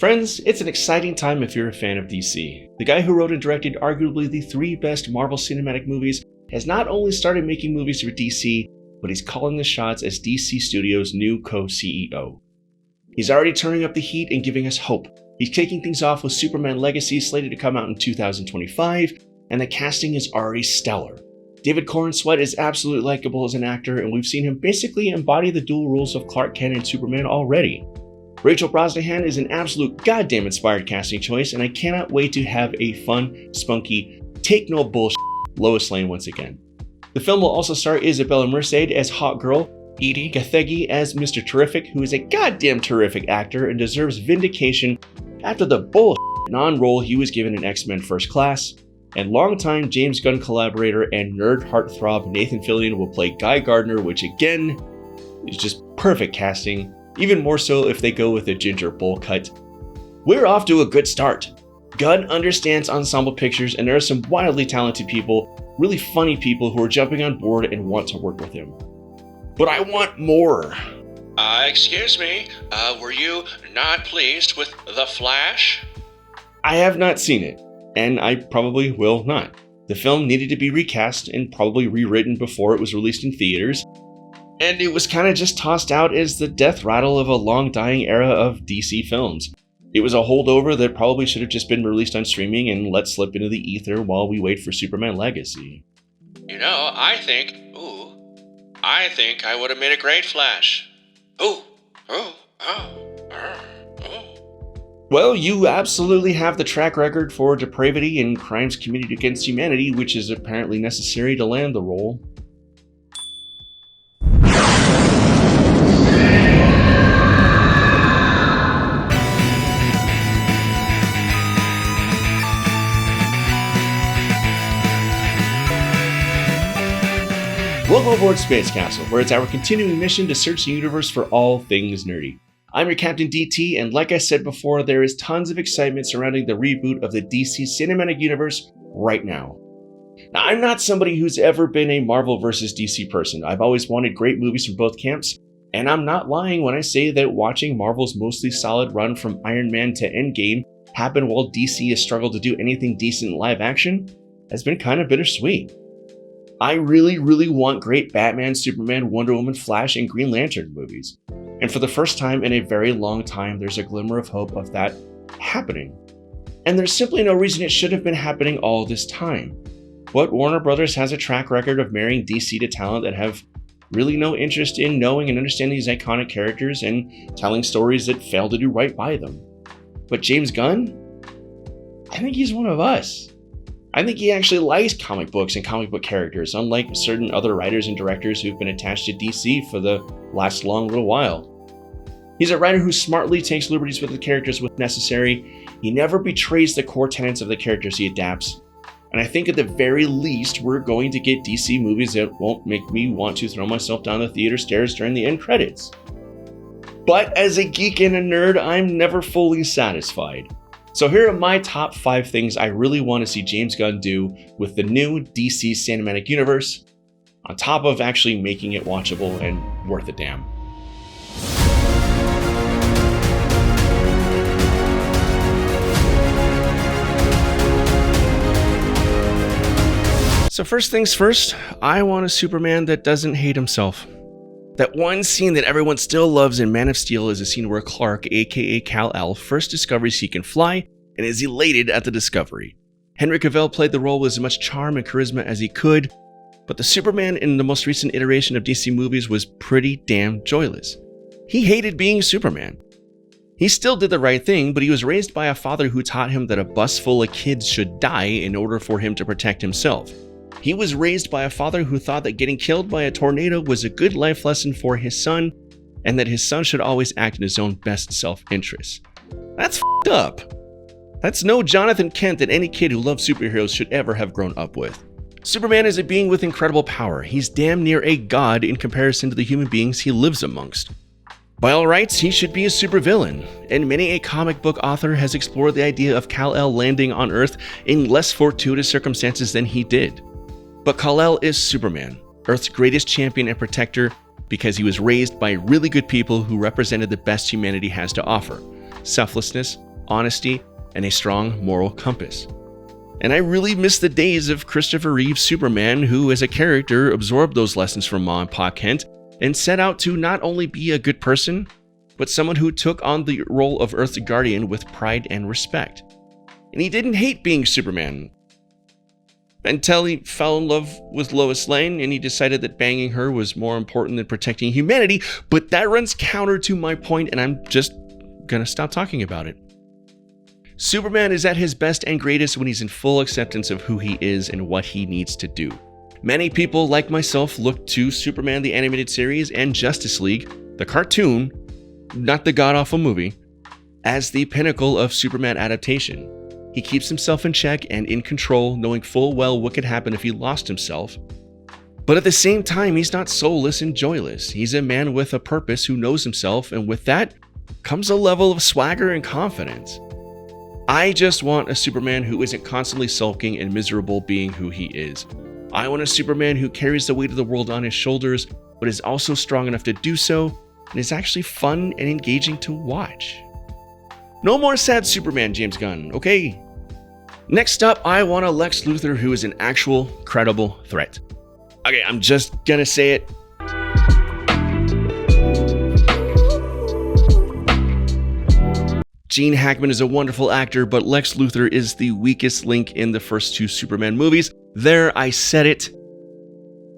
Friends, it's an exciting time if you're a fan of DC. The guy who wrote and directed arguably the 3 best Marvel Cinematic movies has not only started making movies for DC, but he's calling the shots as DC Studios' new co-CEO. He's already turning up the heat and giving us hope. He's kicking things off with Superman Legacy slated to come out in 2025, and the casting is already stellar. David Corenswet is absolutely likable as an actor, and we've seen him basically embody the dual roles of Clark Kent and Superman already. Rachel Brosnahan is an absolute goddamn inspired casting choice, and I cannot wait to have a fun, spunky, take no bullshit Lois Lane once again. The film will also star Isabella Merced as Hawk Girl, Edie Gathegi as Mr. Terrific, who is a goddamn terrific actor and deserves vindication after the bullshit non-role he was given in X-Men First Class, and longtime James Gunn collaborator and nerd heartthrob Nathan Fillion will play Guy Gardner, which again is just perfect casting. Even more so if they go with a ginger bowl cut. We're off to a good start. Gunn understands ensemble pictures, and there are some wildly talented people, really funny people who are jumping on board and want to work with him. But I want more. Excuse me, were you not pleased with The Flash? I have not seen it, and I probably will not. The film needed to be recast and probably rewritten before it was released in theaters. And it was kind of just tossed out as the death rattle of a long-dying era of DC films. It was a holdover that probably should have just been released on streaming and let slip into the ether while we wait for Superman Legacy. You know, I think I would have made a great Flash. Well, you absolutely have the track record for depravity and crimes committed against humanity, which is apparently necessary to land the role. Welcome aboard Space Castle, where it's our continuing mission to search the universe for all things nerdy. I'm your Captain DT, and like I said before, there is tons of excitement surrounding the reboot of the DC Cinematic Universe right now. Now, I'm not somebody who's ever been a Marvel vs. DC person. I've always wanted great movies from both camps, and I'm not lying when I say that watching Marvel's mostly solid run from Iron Man to Endgame happen while DC has struggled to do anything decent in live action has been kind of bittersweet. I really want great Batman, Superman, Wonder Woman, Flash, and Green Lantern movies. And for the first time in a very long time, there's a glimmer of hope of that happening. And there's simply no reason it should have been happening all this time. But Warner Brothers has a track record of marrying DC to talent that have really no interest in knowing and understanding these iconic characters and telling stories that fail to do right by them. But James Gunn? I think he's one of us. I think he actually likes comic books and comic book characters, unlike certain other writers and directors who've been attached to DC for the last long little while. He's a writer who smartly takes liberties with the characters when necessary. He never betrays the core tenets of the characters he adapts. And I think at the very least, we're going to get DC movies that won't make me want to throw myself down the theater stairs during the end credits. But as a geek and a nerd, I'm never fully satisfied. So here are my top 5 things I really want to see James Gunn do with the new DC Cinematic Universe, on top of actually making it watchable and worth a damn. So first things first, I want a Superman that doesn't hate himself. That one scene that everyone still loves in Man of Steel is a scene where Clark, aka Kal-El, first discovers he can fly and is elated at the discovery. Henry Cavill played the role with as much charm and charisma as he could, but the Superman in the most recent iteration of DC movies was pretty damn joyless. He hated being Superman. He still did the right thing, but he was raised by a father who taught him that a bus full of kids should die in order for him to protect himself. He was raised by a father who thought that getting killed by a tornado was a good life lesson for his son, and that his son should always act in his own best self-interest. That's f***ed up. That's no Jonathan Kent that any kid who loves superheroes should ever have grown up with. Superman is a being with incredible power. He's damn near a god in comparison to the human beings he lives amongst. By all rights, he should be a supervillain, and many a comic book author has explored the idea of Kal-El landing on Earth in less fortuitous circumstances than he did. But Kal-El is Superman, Earth's greatest champion and protector, because he was raised by really good people who represented the best humanity has to offer. selflessness, honesty, and a strong moral compass. And I really miss the days of Christopher Reeve's Superman, who as a character absorbed those lessons from Ma and Pa Kent and set out to not only be a good person, but someone who took on the role of Earth's guardian with pride and respect. And he didn't hate being Superman, until he fell in love with Lois Lane and he decided that banging her was more important than protecting humanity. But that runs counter to my point, and I'm just gonna stop talking about it. Superman is at his best and greatest when he's in full acceptance of who he is and what he needs to do. Many people, like myself, look to Superman the Animated Series and Justice League, the cartoon, not the god-awful movie, as the pinnacle of Superman adaptation. He keeps himself in check and in control, knowing full well what could happen if he lost himself. But at the same time, he's not soulless and joyless. He's a man with a purpose who knows himself, and with that comes a level of swagger and confidence. I just want a Superman who isn't constantly sulking and miserable being who he is. I want a Superman who carries the weight of the world on his shoulders, but is also strong enough to do so, and is actually fun and engaging to watch. No more sad Superman, James Gunn, okay? Next up, I want a Lex Luthor who is an actual, credible threat. Okay, I'm just gonna say it. Gene Hackman is a wonderful actor, but Lex Luthor is the weakest link in the first two Superman movies. There, I said it.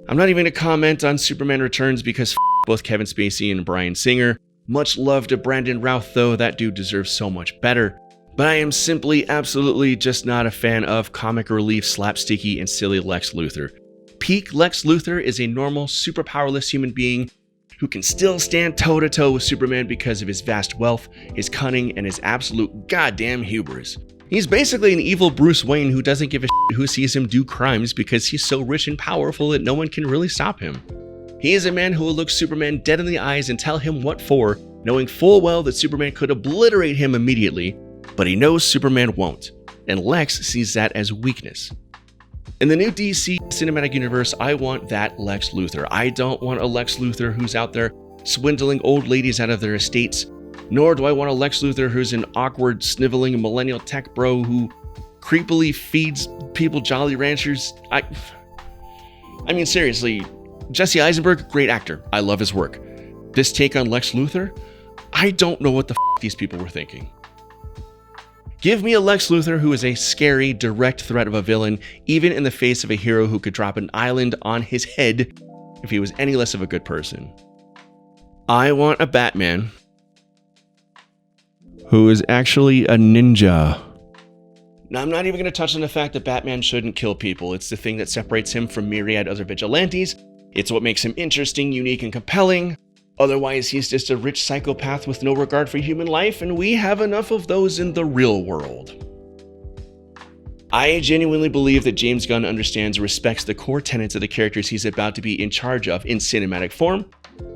I'm not even gonna comment on Superman Returns because both Kevin Spacey and Bryan Singer. Much love to Brandon Routh though, that dude deserves so much better. But I am simply absolutely just not a fan of comic relief, slapsticky, and silly Lex Luthor. Peak Lex Luthor is a normal, super powerless human being who can still stand toe-to-toe with Superman because of his vast wealth, his cunning, and his absolute goddamn hubris. He's basically an evil Bruce Wayne who doesn't give a shit who sees him do crimes because he's so rich and powerful that no one can really stop him. He is a man who will look Superman dead in the eyes and tell him what for, knowing full well that Superman could obliterate him immediately, but he knows Superman won't, and Lex sees that as weakness. In the new DC cinematic universe, I want that Lex Luthor. I don't want a Lex Luthor who's out there swindling old ladies out of their estates, nor do I want a Lex Luthor who's an awkward, sniveling millennial tech bro who creepily feeds people Jolly Ranchers. I mean, seriously, Jesse Eisenberg, great actor. I love his work. This take on Lex Luthor, I don't know what the these people were thinking. Give me a Lex Luthor who is a scary, direct threat of a villain, even in the face of a hero who could drop an island on his head if he was any less of a good person. I want a Batman who is actually a ninja. Now, I'm not even going to touch on the fact that Batman shouldn't kill people. It's the thing that separates him from myriad other vigilantes. It's what makes him interesting, unique, and compelling. Otherwise, he's just a rich psychopath with no regard for human life, and we have enough of those in the real world. I genuinely believe that James Gunn understands and respects the core tenets of the characters he's about to be in charge of in cinematic form,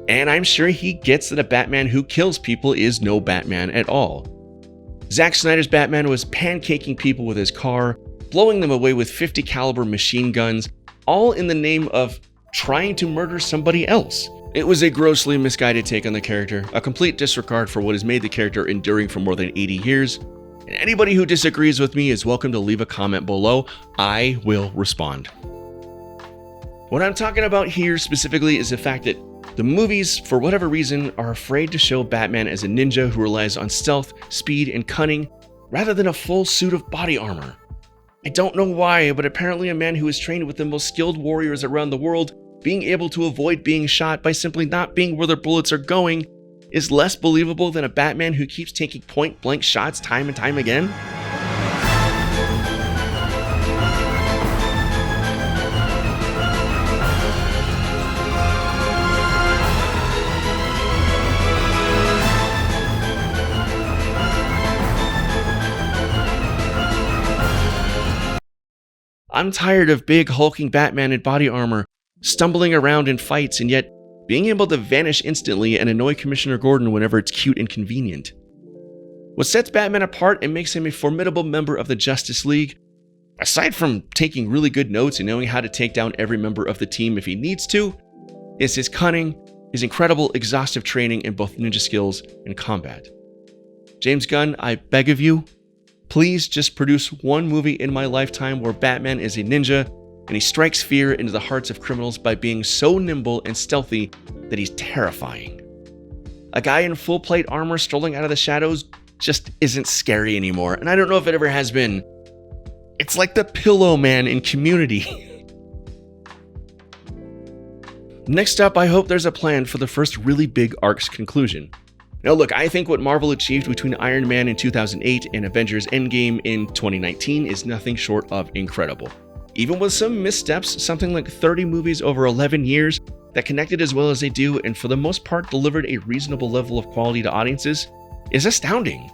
and I'm sure he gets that a Batman who kills people is no Batman at all. Zack Snyder's Batman was pancaking people with his car, blowing them away with .50 caliber machine guns, all in the name of trying to murder somebody else. It was a grossly misguided take on the character, a complete disregard for what has made the character enduring for more than 80 years. And anybody who disagrees with me is welcome to leave a comment below. I will respond. What I'm talking about here specifically is the fact that the movies, for whatever reason, are afraid to show Batman as a ninja who relies on stealth, speed, and cunning, rather than a full suit of body armor. I don't know why, but apparently a man who is trained with the most skilled warriors around the world being able to avoid being shot by simply not being where their bullets are going is less believable than a Batman who keeps taking point-blank shots time and time again. I'm tired of big hulking Batman in body armor, stumbling around in fights, and yet being able to vanish instantly and annoy Commissioner Gordon whenever it's cute and convenient. What sets Batman apart and makes him a formidable member of the Justice League, aside from taking really good notes and knowing how to take down every member of the team if he needs to, is his cunning, his incredible exhaustive training in both ninja skills and combat. James Gunn, I beg of you, please just produce one movie in my lifetime where Batman is a ninja and he strikes fear into the hearts of criminals by being so nimble and stealthy that he's terrifying. A guy in full plate armor strolling out of the shadows just isn't scary anymore, and I don't know if it ever has been. It's like the Pillow Man in Community. Next up, I hope there's a plan for the first really big arc's conclusion. Now look, I think what Marvel achieved between Iron Man in 2008 and Avengers Endgame in 2019 is nothing short of incredible. Even with some missteps, something like 30 movies over 11 years that connected as well as they do and for the most part delivered a reasonable level of quality to audiences is astounding.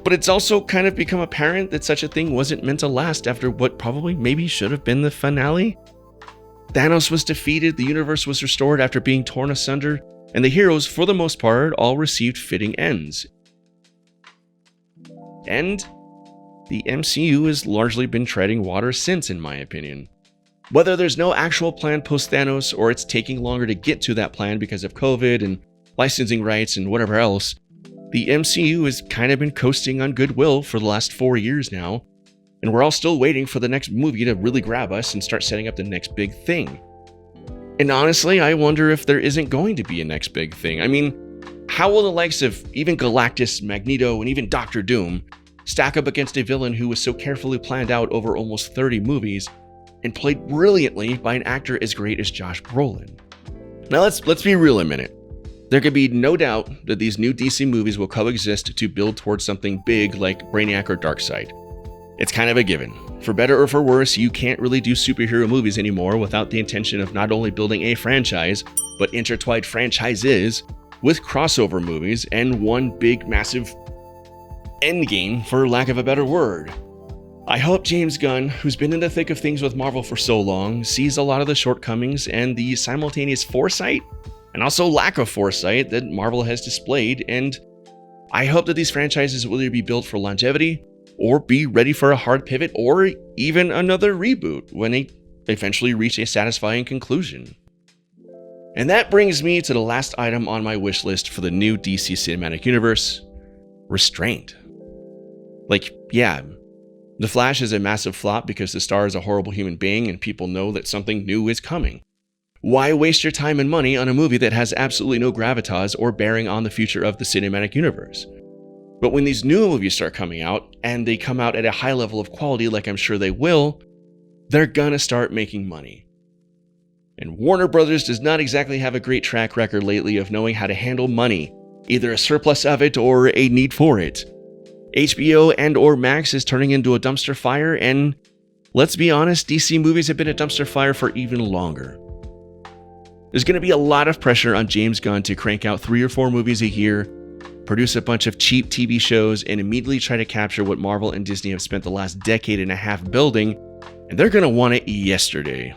But it's also kind of become apparent that such a thing wasn't meant to last after what probably maybe should have been the finale. Thanos was defeated, the universe was restored after being torn asunder, and the heroes, for the most part, all received fitting ends. And the MCU has largely been treading water since, in my opinion. Whether there's no actual plan post-Thanos or it's taking longer to get to that plan because of COVID and licensing rights and whatever else, the MCU has kind of been coasting on goodwill for the last 4 years now, and we're all still waiting for the next movie to really grab us and start setting up the next big thing. And honestly, I wonder if there isn't going to be a next big thing. I mean, how will the likes of even Galactus, Magneto, and even Doctor Doom stack up against a villain who was so carefully planned out over almost 30 movies and played brilliantly by an actor as great as Josh Brolin? Now let's be real a minute. There can be no doubt that these new DC movies will coexist to build towards something big like Brainiac or Darkseid. It's kind of a given. For better or for worse, you can't really do superhero movies anymore without the intention of not only building a franchise, but intertwined franchises with crossover movies and one big massive endgame, for lack of a better word. I hope James Gunn, who's been in the thick of things with Marvel for so long, sees a lot of the shortcomings and the simultaneous foresight and also lack of foresight that Marvel has displayed, and I hope that these franchises will either be built for longevity or be ready for a hard pivot or even another reboot when they eventually reach a satisfying conclusion. And that brings me to the last item on my wish list for the new DC Cinematic Universe: Restraint. Yeah, The Flash is a massive flop because the star is a horrible human being and people know that something new is coming. Why waste your time and money on a movie that has absolutely no gravitas or bearing on the future of the cinematic universe? But when these new movies start coming out, and they come out at a high level of quality like I'm sure they will, they're gonna start making money. And Warner Brothers does not exactly have a great track record lately of knowing how to handle money, either a surplus of it or a need for it. HBO and or Max is turning into a dumpster fire, and let's be honest, DC movies have been a dumpster fire for even longer. There's going to be a lot of pressure on James Gunn to crank out 3 or 4 movies a year, produce a bunch of cheap TV shows, and immediately try to capture what Marvel and Disney have spent the last decade and a half building, and they're going to want it yesterday.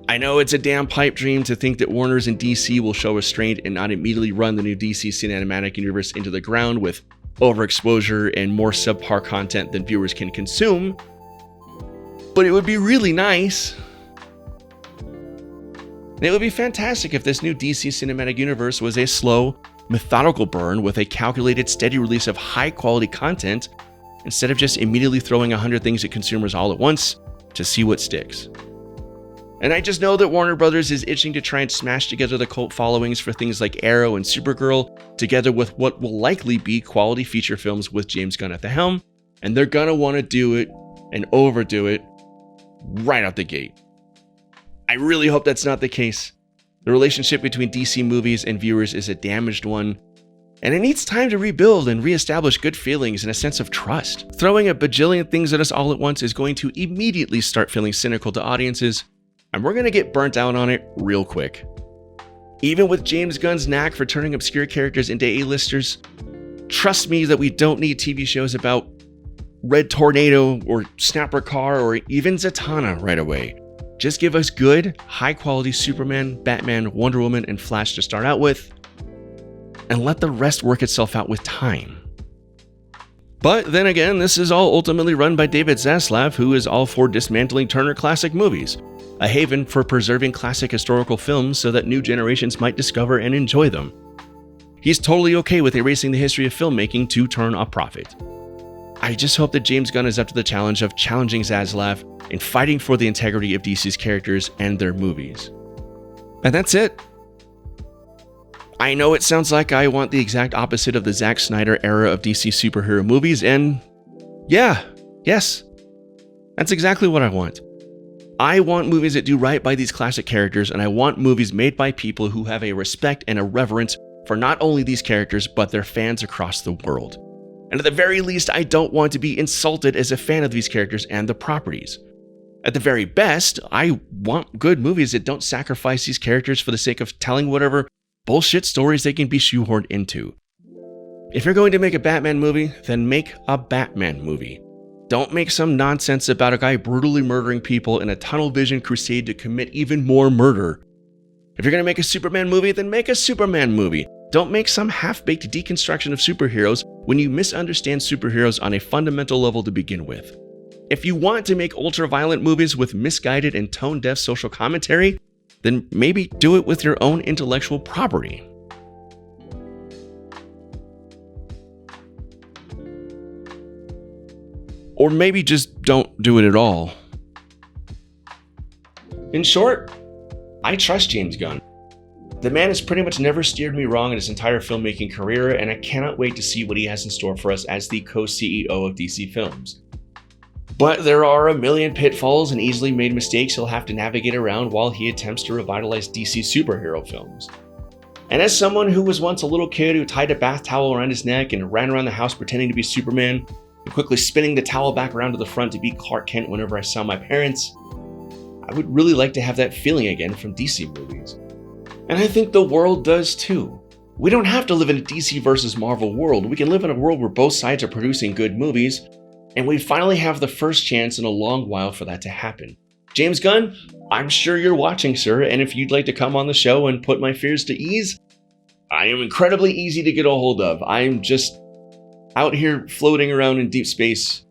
I know it's a damn pipe dream to think that Warner's and DC will show restraint and not immediately run the new DC Cinematic Universe into the ground with overexposure and more subpar content than viewers can consume, but it would be really nice. And it would be fantastic if this new DC Cinematic Universe was a slow, methodical burn with a calculated, steady release of high-quality content instead of just immediately throwing 100 things at consumers all at once to see what sticks. And I just know that Warner Brothers is itching to try and smash together the cult followings for things like Arrow and Supergirl, together with what will likely be quality feature films with James Gunn at the helm, and they're gonna want to do it and overdo it right out the gate. I really hope that's not the case. The relationship between DC movies and viewers is a damaged one, and it needs time to rebuild and reestablish good feelings and a sense of trust. Throwing a bajillion things at us all at once is going to immediately start feeling cynical to audiences, and we're going to get burnt out on it real quick. Even with James Gunn's knack for turning obscure characters into A-listers, trust me that we don't need TV shows about Red Tornado or Snapper Car or even Zatanna right away. Just give us good, high-quality Superman, Batman, Wonder Woman, and Flash to start out with, and let the rest work itself out with time. But then again, this is all ultimately run by David Zaslav, who is all for dismantling Turner Classic Movies, a haven for preserving classic historical films so that new generations might discover and enjoy them. He's totally okay with erasing the history of filmmaking to turn a profit. I just hope that James Gunn is up to the challenge of challenging Zaslav and fighting for the integrity of DC's characters and their movies. And that's it. I know it sounds like I want the exact opposite of the Zack Snyder era of DC superhero movies, and yes, that's exactly what I want. I want movies that do right by these classic characters, and I want movies made by people who have a respect and a reverence for not only these characters, but their fans across the world. And at the very least, I don't want to be insulted as a fan of these characters and the properties. At the very best, I want good movies that don't sacrifice these characters for the sake of telling whatever bullshit stories they can be shoehorned into. If you're going to make a Batman movie, then make a Batman movie. Don't make some nonsense about a guy brutally murdering people in a tunnel vision crusade to commit even more murder. If you're going to make a Superman movie, then make a Superman movie. Don't make some half-baked deconstruction of superheroes when you misunderstand superheroes on a fundamental level to begin with. If you want to make ultra-violent movies with misguided and tone-deaf social commentary, then maybe do it with your own intellectual property. Or maybe just don't do it at all. In short, I trust James Gunn. The man has pretty much never steered me wrong in his entire filmmaking career, and I cannot wait to see what he has in store for us as the co-CEO of DC Films. But there are a million pitfalls and easily made mistakes he'll have to navigate around while he attempts to revitalize DC superhero films. And as someone who was once a little kid who tied a bath towel around his neck and ran around the house pretending to be Superman, and quickly spinning the towel back around to the front to be Clark Kent whenever I saw my parents, I would really like to have that feeling again from DC movies. And I think the world does too. We don't have to live in a DC versus Marvel world. We can live in a world where both sides are producing good movies, and we finally have the first chance in a long while for that to happen. James Gunn, I'm sure you're watching, sir, and if you'd like to come on the show and put my fears to ease, I am incredibly easy to get a hold of. I'm just out here floating around in deep space.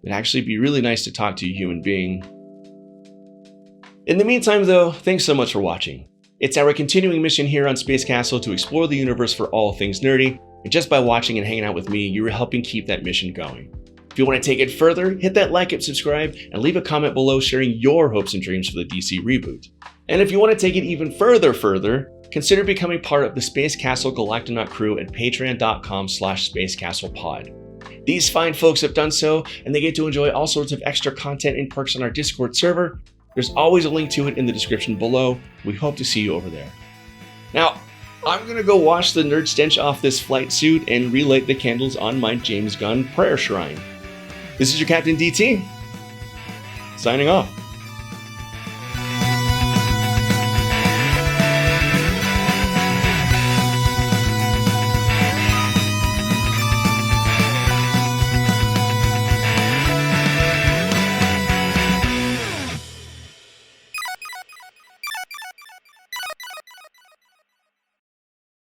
It'd actually be really nice to talk to you, human being. In the meantime, though, thanks so much for watching. It's our continuing mission here on Space Castle to explore the universe for all things nerdy, and just by watching and hanging out with me, you're helping keep that mission going. If you want to take it further, hit that like and subscribe, and leave a comment below sharing your hopes and dreams for the DC reboot. And if you want to take it even further, consider becoming part of the Space Castle Galactonaut crew at patreon.com/spacecastlepod. These fine folks have done so, and they get to enjoy all sorts of extra content and perks on our Discord server. There's always a link to it in the description below. We hope to see you over there. Now, I'm gonna go wash the nerd stench off this flight suit and relight the candles on my James Gunn prayer shrine. This is your Captain DT, signing off.